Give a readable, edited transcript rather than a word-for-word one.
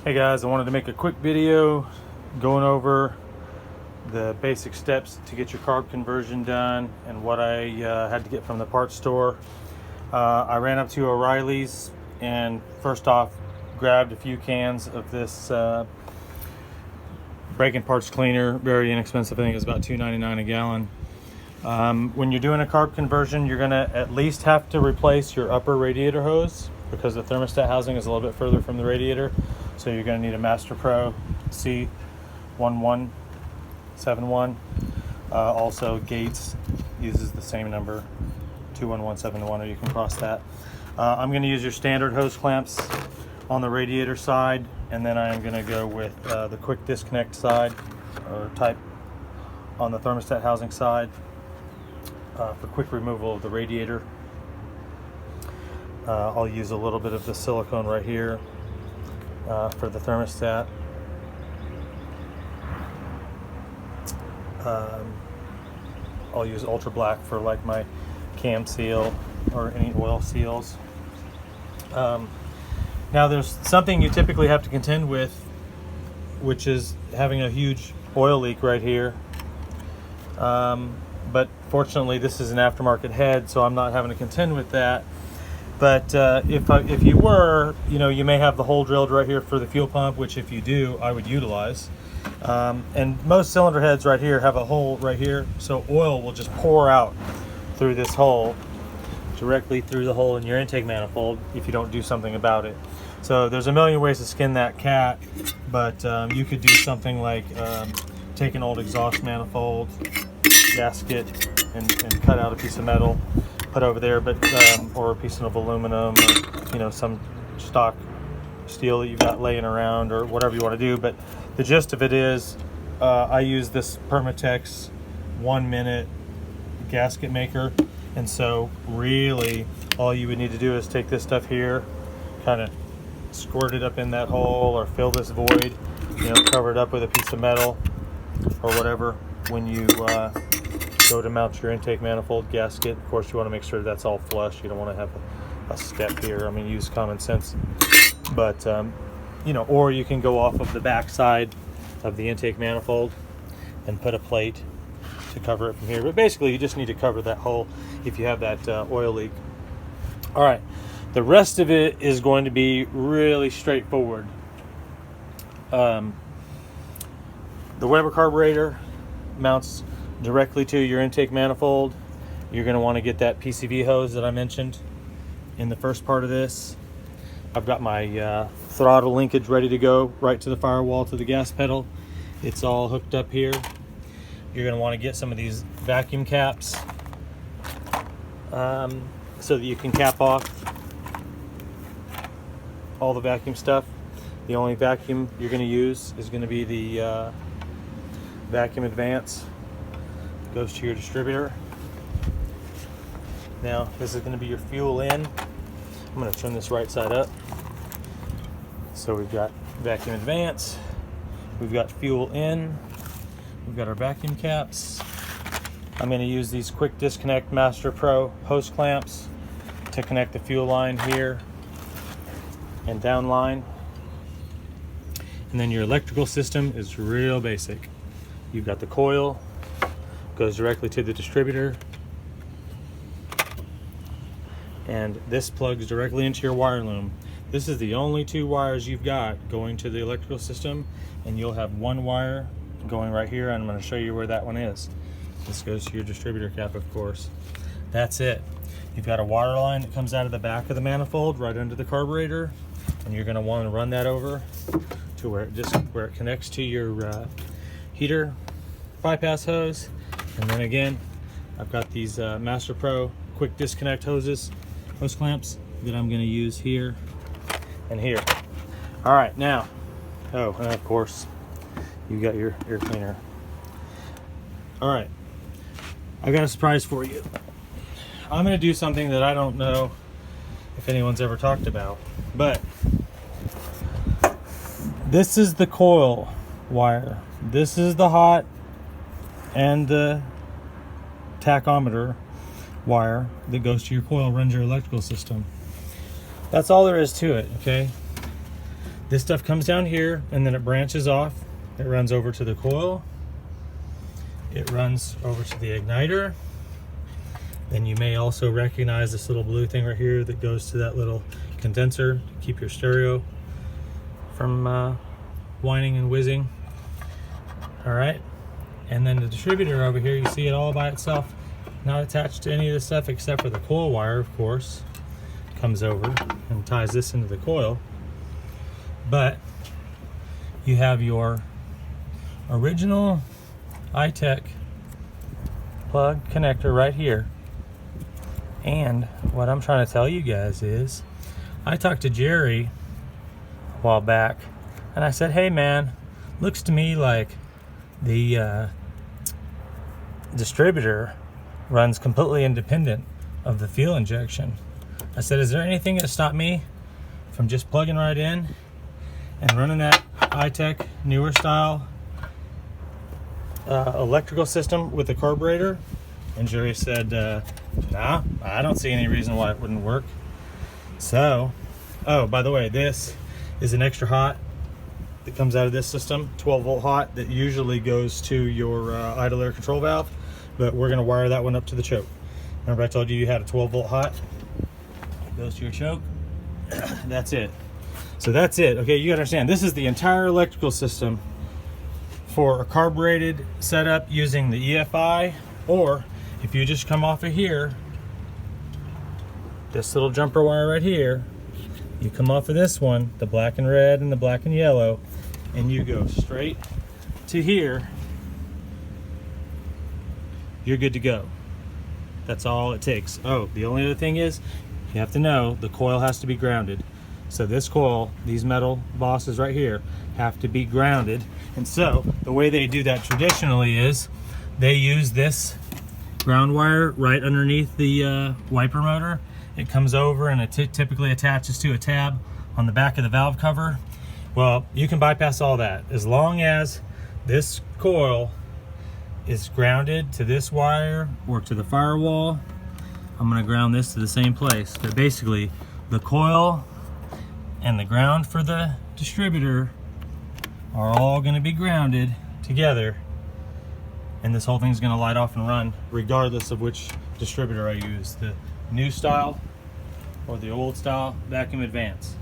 Hey guys, I wanted to make a quick video going over the basic steps to get your carb conversion done and what I had to get from the parts store. I ran up to O'Reilly's and first off grabbed a few cans of this brake and parts cleaner, very inexpensive. I think it's about $2.99 a gallon. When you're doing a carb conversion, you're gonna at least have to replace your upper radiator hose because the thermostat housing is a little bit further from the radiator. So you're going to need a Master Pro C1171. Also, Gates uses the same number, 21171, or you can cross that. I'm going to use your standard hose clamps on the radiator side, and then I'm going to go with the quick disconnect side or type on the thermostat housing side for quick removal of the radiator. I'll use a little bit of the silicone right here for the thermostat. I'll use ultra black for like my cam seal or any oil seals. Now there's something you typically have to contend with, which is having a huge oil leak right here. But fortunately this is an aftermarket head, so I'm not having to contend with that. But if you were, you may have the hole drilled right here for the fuel pump, which if you do, I would utilize. And most cylinder heads right here have a hole right here, so oil will just pour out through this hole, directly through the hole in your intake manifold if you don't do something about it. So there's a million ways to skin that cat, but you could do something like take an old exhaust manifold, gasket, and cut out a piece of metal, put over there, but or a piece of aluminum, or some stock steel that you've got laying around, or whatever you want to do. But the gist of it is, I use this Permatex 1 minute gasket maker, and so really all you would need to do is take this stuff here, kind of squirt it up in that hole, or fill this void, cover it up with a piece of metal or whatever when you go to mount your intake manifold gasket. Of course, you want to make sure that's all flush. You don't want to have a step here. I mean, use common sense. But or you can go off of the back side of the intake manifold and put a plate to cover it from here. But basically, you just need to cover that hole if you have that oil leak. All right, the rest of it is going to be really straightforward. The Weber carburetor mounts directly to your intake manifold. You're going to want to get that PCV hose that I mentioned in the first part of this. I've got my throttle linkage ready to go right to the firewall, to the gas pedal. It's all hooked up here. You're going to want to get some of these vacuum caps so that you can cap off all the vacuum stuff. The only vacuum you're going to use is going to be the Vacuum Advance. Goes to your distributor. Now this is going to be your fuel in. I'm going to turn this right side up. So we've got Vacuum Advance, we've got fuel in, we've got our vacuum caps. I'm going to use these quick disconnect Master Pro hose clamps to connect the fuel line here and down line. And then your electrical system is real basic. You've got the coil, goes directly to the distributor, and this plugs directly into your wire loom. This is the only two wires you've got going to the electrical system, and you'll have one wire going right here, and I'm going to show you where that one is. This goes to your distributor cap, of course. That's it. You've got a water line that comes out of the back of the manifold right under the carburetor, and you're going to want to run that over to where it connects to your heater bypass hose. And then again, I've got these Master Pro quick disconnect hose clamps that I'm going to use here and here. All right, now, and of course, you got your air cleaner. All right, I've got a surprise for you. I'm going to do something that I don't know if anyone's ever talked about, but this is the coil wire. This is the hot and the tachometer wire that goes to your coil, runs your electrical system. That's all there is to it, okay? This stuff comes down here and then it branches off. It runs over to the coil. It runs over to the igniter. Then you may also recognize this little blue thing right here that goes to that little condenser to keep your stereo from whining and whizzing. All right, and then the distributor over here, you see it all by itself, not attached to any of this stuff except for the coil wire, of course. Comes over and ties this into the coil. But you have your original iTech plug connector right here. And what I'm trying to tell you guys is, I talked to Jerry a while back and I said, hey man, looks to me like the distributor runs completely independent of the fuel injection. I said, is there anything that stopped me from just plugging right in and running that iTech newer style electrical system with the carburetor? And Jerry said, nah, I don't see any reason why it wouldn't work. So, oh, by the way, this is an extra hot that comes out of this system, 12 volt hot, that usually goes to your idle air control valve, but we're gonna wire that one up to the choke. Remember I told you you had a 12 volt hot? It goes to your choke. That's it. So that's it. Okay, you gotta understand, this is the entire electrical system for a carbureted setup using the EFI, or if you just come off of here, this little jumper wire right here, you come off of this one, the black and red and the black and yellow, and you go straight to here, you're good to go. That's all it takes. Oh, the only other thing is, you have to know the coil has to be grounded. So this coil, these metal bosses right here, have to be grounded. And so the way they do that traditionally is they use this ground wire right underneath the wiper motor. It comes over and it typically attaches to a tab on the back of the valve cover. Well, you can bypass all that as long as this coil is grounded to this wire or to the firewall. I'm going to ground this to the same place. But basically, the coil and the ground for the distributor are all going to be grounded together, and this whole thing is going to light off and run regardless of which distributor I use, the new style or the old style vacuum advance.